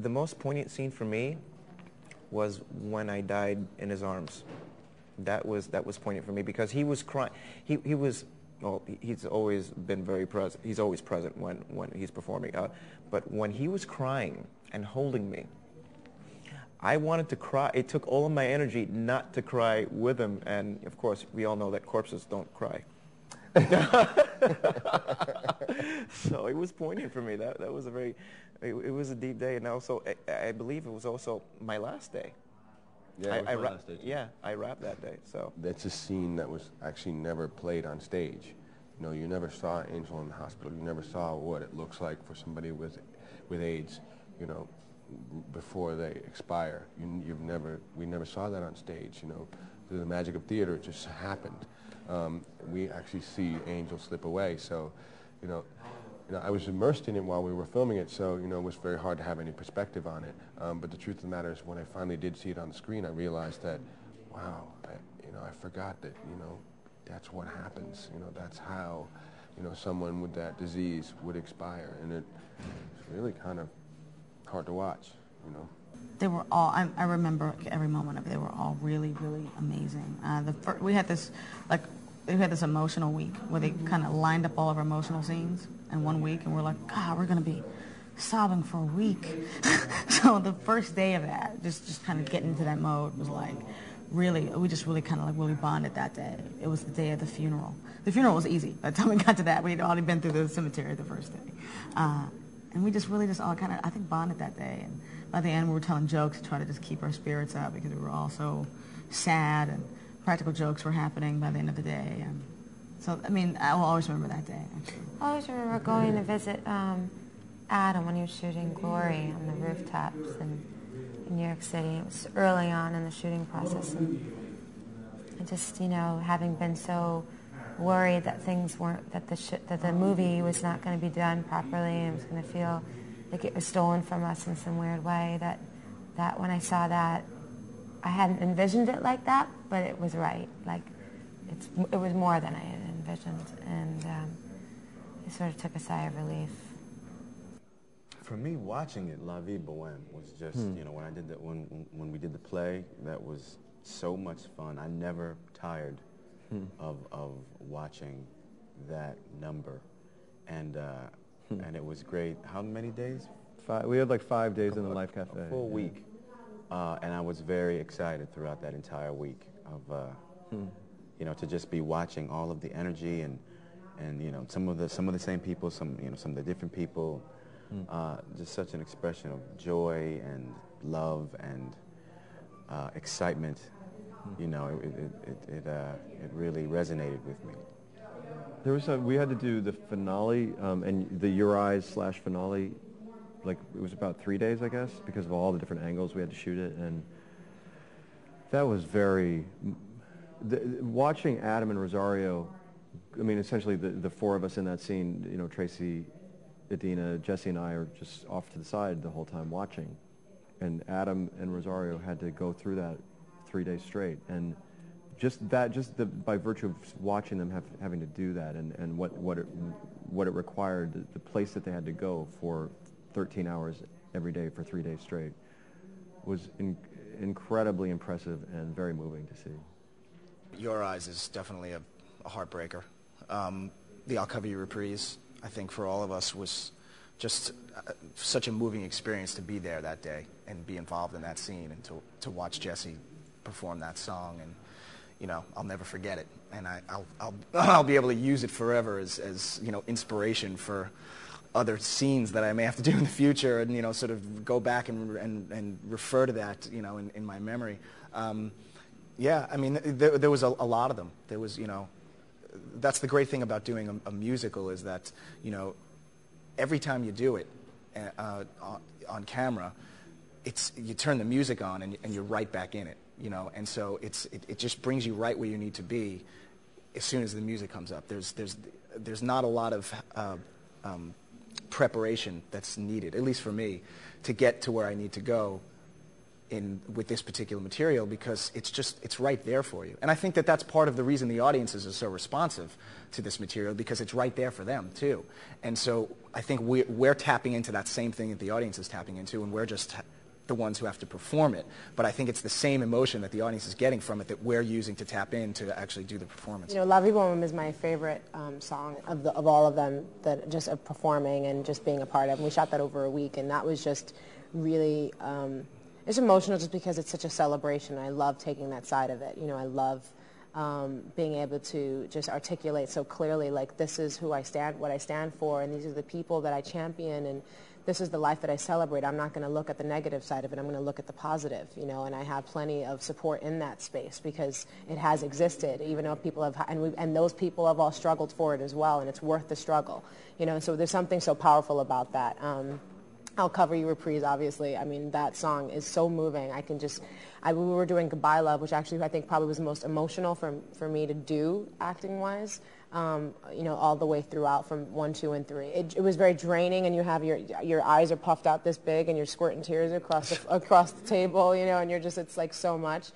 The most poignant scene for me was when I died in his arms. That was poignant for me because he was crying. He was, well, he's always been very present. He's always present when he's performing. But when he was crying and holding me, I wanted to cry. It took all of my energy not to cry with him. And of course, we all know that corpses don't cry. So it was poignant for me. That was a very, it was a deep day. And also, I believe it was also my last day. Yeah, it was my last day too. Yeah, I rapped that day. So that's a scene that was actually never played on stage. You know, you never saw Angel in the hospital. You never saw what it looks like for somebody with AIDS, you know, before they expire. We never saw that on stage, you know. Through the magic of theater, it just happened. We actually see Angel slip away, so, you know, I was immersed in it while we were filming it, so, you know, it was very hard to have any perspective on it. But the truth of the matter is, when I finally did see it on the screen, I realized that, wow, I forgot that, you know, that's what happens. You know, that's how, you know, someone with that disease would expire, and it's really kind of hard to watch, you know. They were all, I remember every moment of it, they were all really, really amazing. We had this emotional week where they kind of lined up all of our emotional scenes in 1 week, and we're like, God, we're going to be sobbing for a week. So the first day of that, just kind of getting into that mode was like, really, we just really kind of like really bonded that day. It was the day of the funeral. The funeral was easy. By the time we got to that, we had already been through the cemetery the first day. And we just really just all kind of, I think, bonded that day. And by the end, we were telling jokes to try to just keep our spirits up because we were all so sad, and practical jokes were happening by the end of the day. And so, I mean, I will always remember that day, actually. I always remember going to visit Adam when he was shooting Glory on the rooftops in New York City. It was early on in the shooting process, and just, you know, having been so worried that things weren't, that the movie was not going to be done properly and was going to feel like it was stolen from us in some weird way, that when I saw that, I hadn't envisioned it like that, but it was right. Like, it was more than I had envisioned, and it sort of took a sigh of relief. For me, watching it, La Vie Boheme was just, you know, when we did the play, that was so much fun. I never tired of watching that number, and it was great. How many days? We had like 5 days in the Life Cafe. A full week, and I was very excited throughout that entire week of, you know, to just be watching all of the energy and you know, some of the same people, some of the different people. Just such an expression of joy and love and excitement. You know, it really resonated with me. There was we had to do the finale and the Your Eyes / finale. Like, it was about 3 days, I guess, because of all the different angles we had to shoot it, and that was very. Watching Adam and Rosario, I mean, essentially the four of us in that scene, you know, Tracy, Adina, Jesse, and I are just off to the side the whole time watching, and Adam and Rosario had to go through that 3 days straight, and by virtue of watching them having to do that, and what it required, the place that they had to go for 13 hours every day for 3 days straight, was incredibly impressive and very moving to see. Your Eyes is definitely a heartbreaker. The I'll Cover You reprise, I think, for all of us was just such a moving experience to be there that day and be involved in that scene, and to watch Jesse perform that song, and, you know, I'll never forget it, and I'll be able to use it forever as you know, inspiration for other scenes that I may have to do in the future, and, you know, sort of go back and refer to that, you know, in my memory. Yeah, I mean, there was a lot of them. There was, you know, that's the great thing about doing a musical, is that, you know, every time you do it on camera, you turn the music on and you're right back in it, you know, and so it just brings you right where you need to be as soon as the music comes up. There's not a lot of preparation that's needed, at least for me, to get to where I need to go with this particular material, because it's right there for you. And I think that that's part of the reason the audiences are so responsive to this material, because it's right there for them too. And so I think we're tapping into that same thing that the audience is tapping into, and we're just the ones who have to perform it. But I think it's the same emotion that the audience is getting from it that we're using to tap in to actually do the performance. You know, La Vie Boheme is my favorite song of all of them, that just of performing and just being a part of. And we shot that over a week, and that was just really, it's emotional just because it's such a celebration. I love taking that side of it. You know, I love being able to just articulate so clearly, like, this is who I stand, what I stand for, and these are the people that I champion, and this is the life that I celebrate. I'm not going to look at the negative side of it. I'm going to look at the positive, you know, and I have plenty of support in that space because it has existed, even though people have, and those people have all struggled for it as well, and it's worth the struggle, you know, so there's something so powerful about that. I'll Cover You Reprise, obviously. I mean, that song is so moving. I can just, we were doing Goodbye Love, which actually I think probably was the most emotional for me to do acting-wise, you know, all the way throughout from 1, 2, and 3. It was very draining, and you have your eyes are puffed out this big, and you're squirting tears across the table, you know, and you're just, it's like so much.